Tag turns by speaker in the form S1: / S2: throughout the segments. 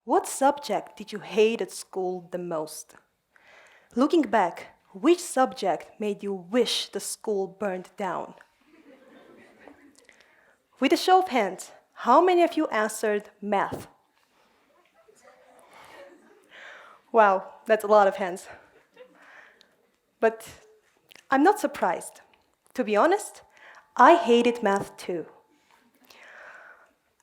S1: What subject did you hate at school the most? Looking back, which subject made you wish the school burned down? With a show of hands, how many of you answered math? Wow, that's a lot of hands. But I'm not surprised. To be honest, I hated math too.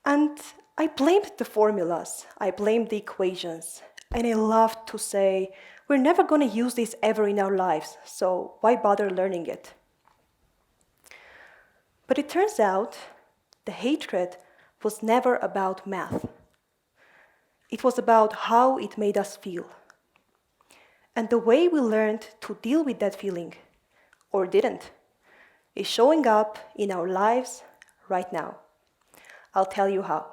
S1: And I blamed the formulas, I blamed the equations, and I loved to say, we're never going to use this ever in our lives, so why bother learning it? But it turns out the hatred was never about math. It was about how it made us feel. And the way we learned to deal with that feeling, or didn't, is showing up in our lives right now. I'll tell you how.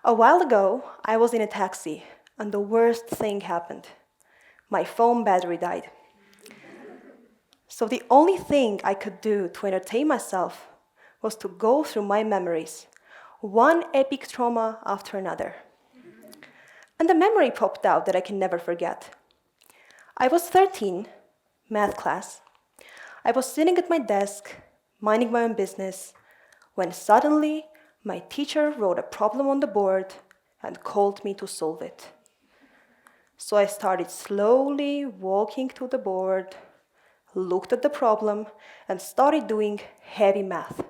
S1: A while ago, I was in a taxi, and the worst thing happened. My phone battery died. So the only thing I could do to entertain myself was to go through my memories, one epic trauma after another. And a memory popped out that I can never forget. I was 13, math class. I was sitting at my desk, minding my own business, when suddenly my teacher wrote a problem on the board and called me to solve it. So I started slowly walking to the board, looked at the problem, and started doing heavy math,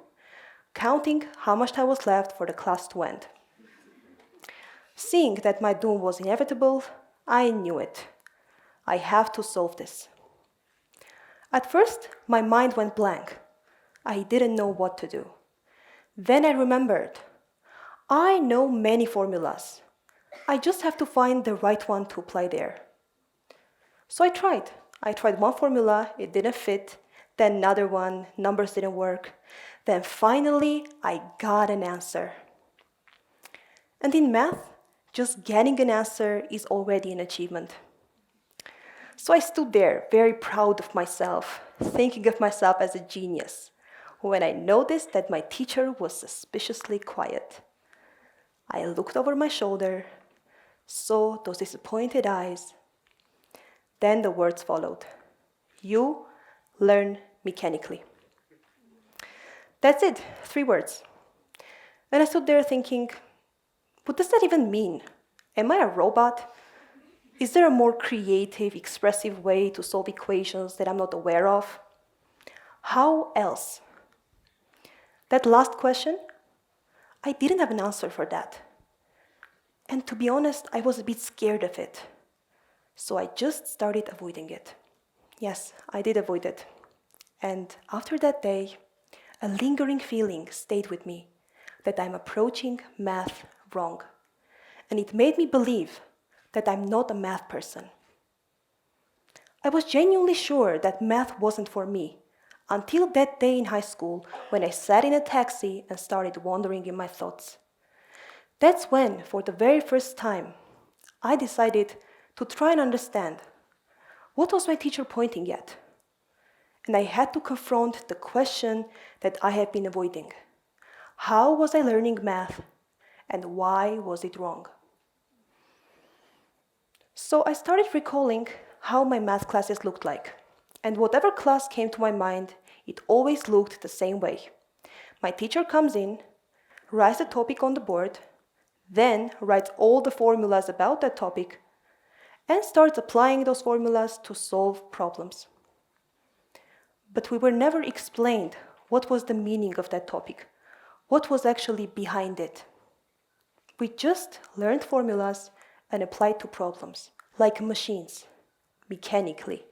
S1: counting how much time was left for the class to end. Seeing that my doom was inevitable, I knew it. I have to solve this. At first, my mind went blank. I didn't know what to do. Then I remembered. I know many formulas. I just have to find the right one to apply there. So I tried. I tried one formula, it didn't fit, then another one, numbers didn't work. Then finally, I got an answer. And in math, just getting an answer is already an achievement. So I stood there, very proud of myself, thinking of myself as a genius, when I noticed that my teacher was suspiciously quiet. I looked over my shoulder, saw those disappointed eyes. Then the words followed. You learn mechanically. That's it, 3 words. And I stood there thinking, what does that even mean? Am I a robot? Is there a more creative, expressive way to solve equations that I'm not aware of? How else? That last question, I didn't have an answer for that. And to be honest, I was a bit scared of it. So I just started avoiding it. Yes, I did avoid it. And after that day, a lingering feeling stayed with me that I'm approaching math wrong. And it made me believe that I'm not a math person. I was genuinely sure that math wasn't for me until that day in high school when I sat in a taxi and started wandering in my thoughts. That's when, for the very first time, I decided to try and understand what was my teacher pointing at. And I had to confront the question that I had been avoiding. How was I learning math, and why was it wrong? So I started recalling how my math classes looked like. And whatever class came to my mind, it always looked the same way. My teacher comes in, writes the topic on the board, then writes all the formulas about that topic, and starts applying those formulas to solve problems. But we were never explained what was the meaning of that topic, what was actually behind it. We just learned formulas and applied to problems, like machines, mechanically.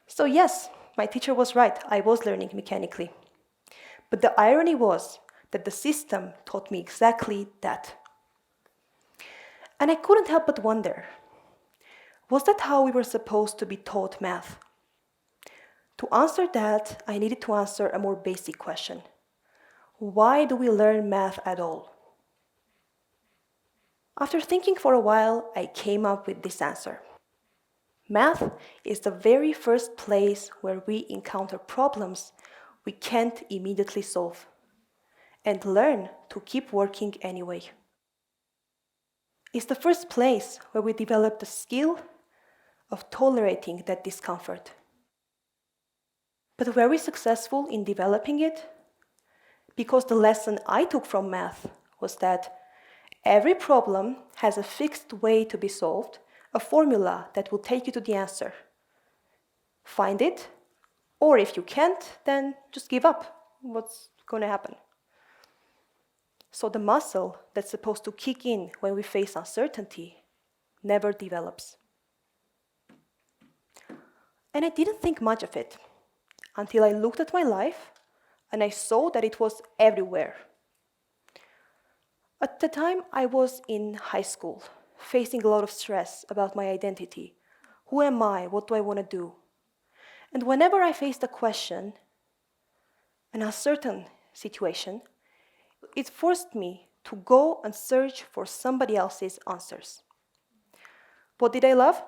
S1: So yes, my teacher was right, I was learning mechanically. But the irony was that the system taught me exactly that. And I couldn't help but wonder, was that how we were supposed to be taught math? To answer that, I needed to answer a more basic question. Why do we learn math at all? After thinking for a while, I came up with this answer. Math is the very first place where we encounter problems we can't immediately solve, and learn to keep working anyway. is the first place where we develop the skill of tolerating that discomfort. But were we successful in developing it? Because the lesson I took from math was that every problem has a fixed way to be solved, a formula that will take you to the answer. Find it, or if you can't, then just give up. What's going to happen? So the muscle that's supposed to kick in when we face uncertainty never develops. And I didn't think much of it until I looked at my life and I saw that it was everywhere. At the time, I was in high school, facing a lot of stress about my identity. Who am I? What do I want to do? And whenever I faced a question, an uncertain situation, it forced me to go and search for somebody else's answers. What did I love?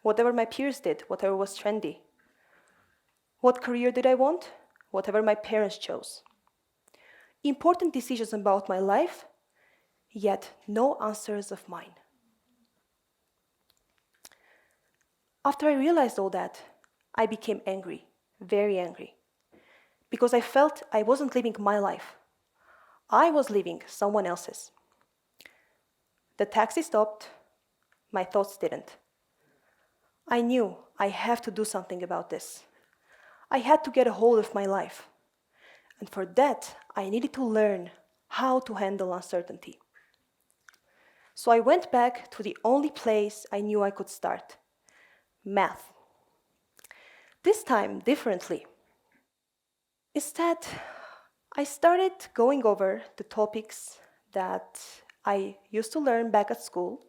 S1: Whatever my peers did, whatever was trendy. What career did I want? Whatever my parents chose. Important decisions about my life, yet no answers of mine. After I realized all that, I became angry, very angry, because I felt I wasn't living my life. I was living someone else's. The taxi stopped, my thoughts didn't. I knew I have to do something about this. I had to get a hold of my life. And for that, I needed to learn how to handle uncertainty. So I went back to the only place I knew I could start, math. This time, differently. Instead, I started going over the topics that I used to learn back at school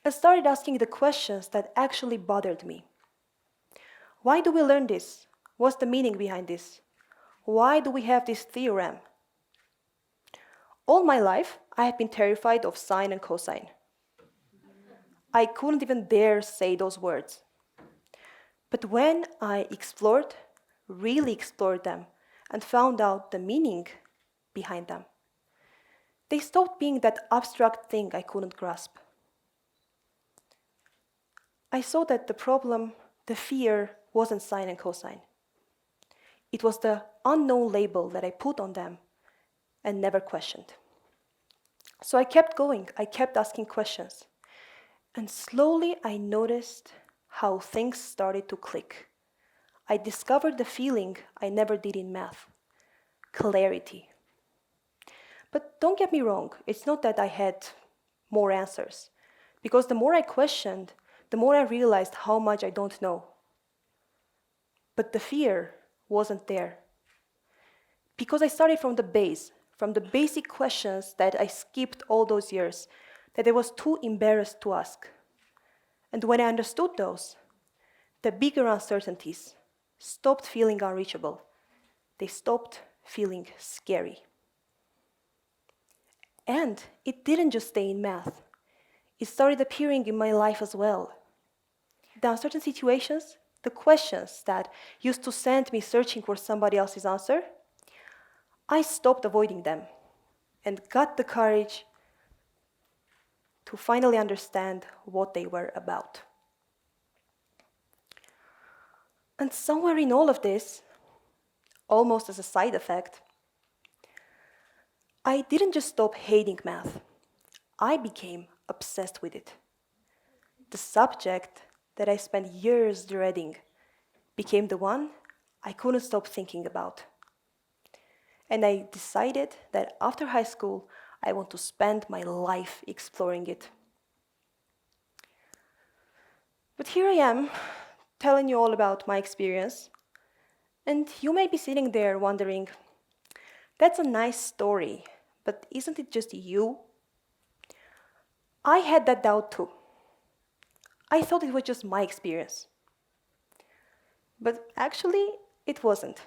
S1: and started asking the questions that actually bothered me. Why do we learn this? What's the meaning behind this? Why do we have this theorem? All my life, I have been terrified of sine and cosine. I couldn't even dare say those words. But when I explored, really explored them, and found out the meaning behind them, they stopped being that abstract thing I couldn't grasp. I saw that the problem, the fear, wasn't sine and cosine. It was the unknown label that I put on them and never questioned. So I kept going, I kept asking questions. And slowly I noticed how things started to click. I discovered the feeling I never did in math, clarity. But don't get me wrong, it's not that I had more answers, because the more I questioned, the more I realized how much I don't know. But the fear wasn't there. Because I started from the base, from the basic questions that I skipped all those years, that I was too embarrassed to ask. And when I understood those, the bigger uncertainties stopped feeling unreachable. They stopped feeling scary. And it didn't just stay in math. It started appearing in my life as well. The uncertain situations, the questions that used to send me searching for somebody else's answer, I stopped avoiding them and got the courage to finally understand what they were about. And somewhere in all of this, almost as a side effect, I didn't just stop hating math. I became obsessed with it. The subject that I spent years dreading became the one I couldn't stop thinking about. And I decided that after high school, I want to spend my life exploring it. But here I am, telling you all about my experience, and you may be sitting there wondering, that's a nice story, but isn't it just you? I had that doubt too. I thought it was just my experience. But actually, it wasn't.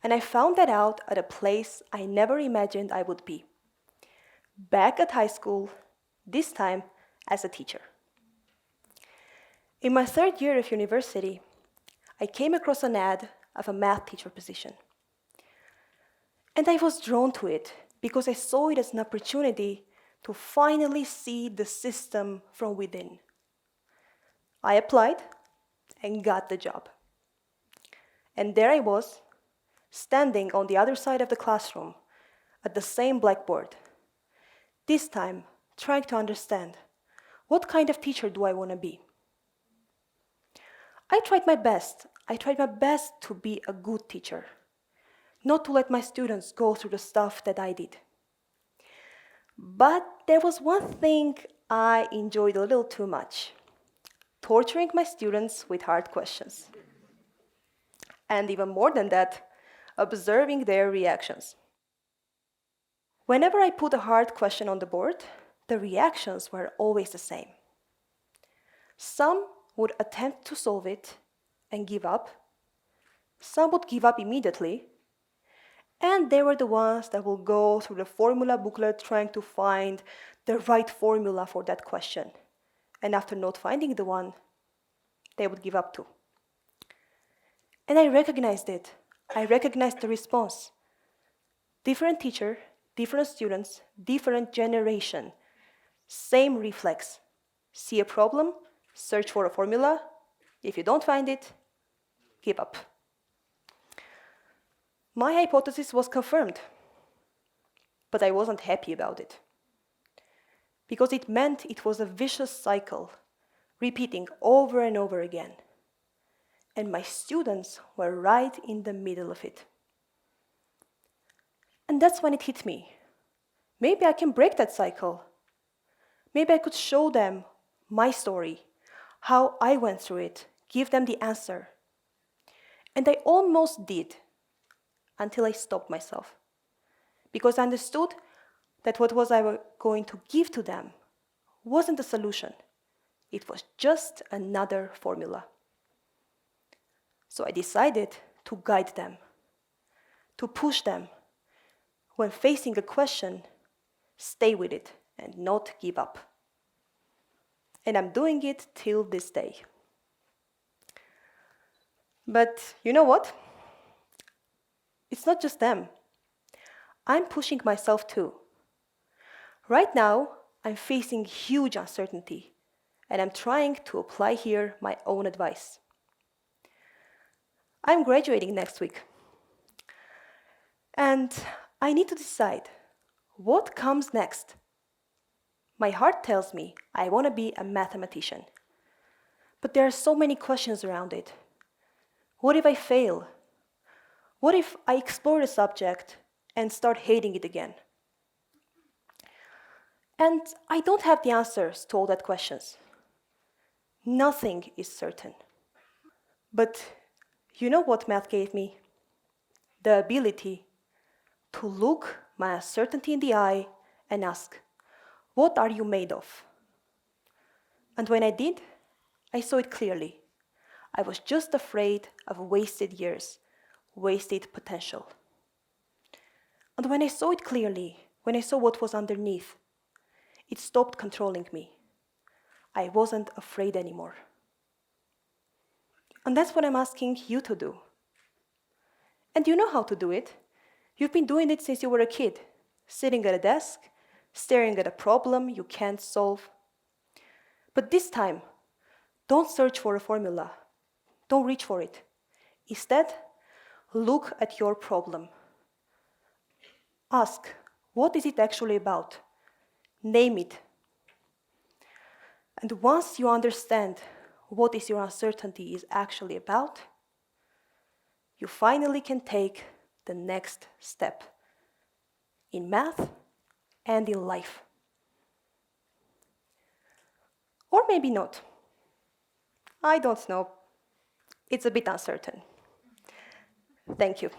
S1: And I found that out at a place I never imagined I would be. Back at high school, this time as a teacher. In my third year of university, I came across an ad of a math teacher position. And I was drawn to it because I saw it as an opportunity to finally see the system from within. I applied and got the job. And there I was, standing on the other side of the classroom at the same blackboard, this time trying to understand, what kind of teacher do I want to be? I tried my best. I tried my best to be a good teacher, not to let my students go through the stuff that I did. But there was one thing I enjoyed a little too much: torturing my students with hard questions. And even more than that, observing their reactions. Whenever I put a hard question on the board, the reactions were always the same. Some would attempt to solve it and give up. Some would give up immediately. And they were the ones that will go through the formula booklet trying to find the right formula for that question. And after not finding the one, they would give up too. And I recognized it. I recognized the response. Different teacher, different students, different generation. Same reflex. See a problem, search for a formula. If you don't find it, give up. My hypothesis was confirmed, but I wasn't happy about it, because it meant it was a vicious cycle, repeating over and over again. And my students were right in the middle of it. And that's when it hit me. Maybe I can break that cycle. Maybe I could show them my story, how I went through it, give them the answer. And I almost did, until I stopped myself, because I understood that what was I going to give to them wasn't a solution. It was just another formula. So I decided to guide them, to push them. When facing a question, stay with it and not give up. And I'm doing it till this day. But you know what? It's not just them. I'm pushing myself too. Right now, I'm facing huge uncertainty, and I'm trying to apply here my own advice. I'm graduating next week. And I need to decide what comes next. My heart tells me I want to be a mathematician. But there are so many questions around it. What if I fail? What if I explore the subject and start hating it again? And I don't have the answers to all that questions. Nothing is certain. But you know what math gave me? The ability to look my uncertainty in the eye and ask, what are you made of? And when I did, I saw it clearly. I was just afraid of wasted years, wasted potential. And when I saw it clearly, when I saw what was underneath, it stopped controlling me. I wasn't afraid anymore. And that's what I'm asking you to do. And you know how to do it. You've been doing it since you were a kid, sitting at a desk, staring at a problem you can't solve. But this time, don't search for a formula. Don't reach for it. Instead, look at your problem. Ask, what is it actually about? Name it. And once you understand what is your uncertainty is actually about, you finally can take the next step in math and in life. Or maybe not. I don't know. It's a bit uncertain. Thank you.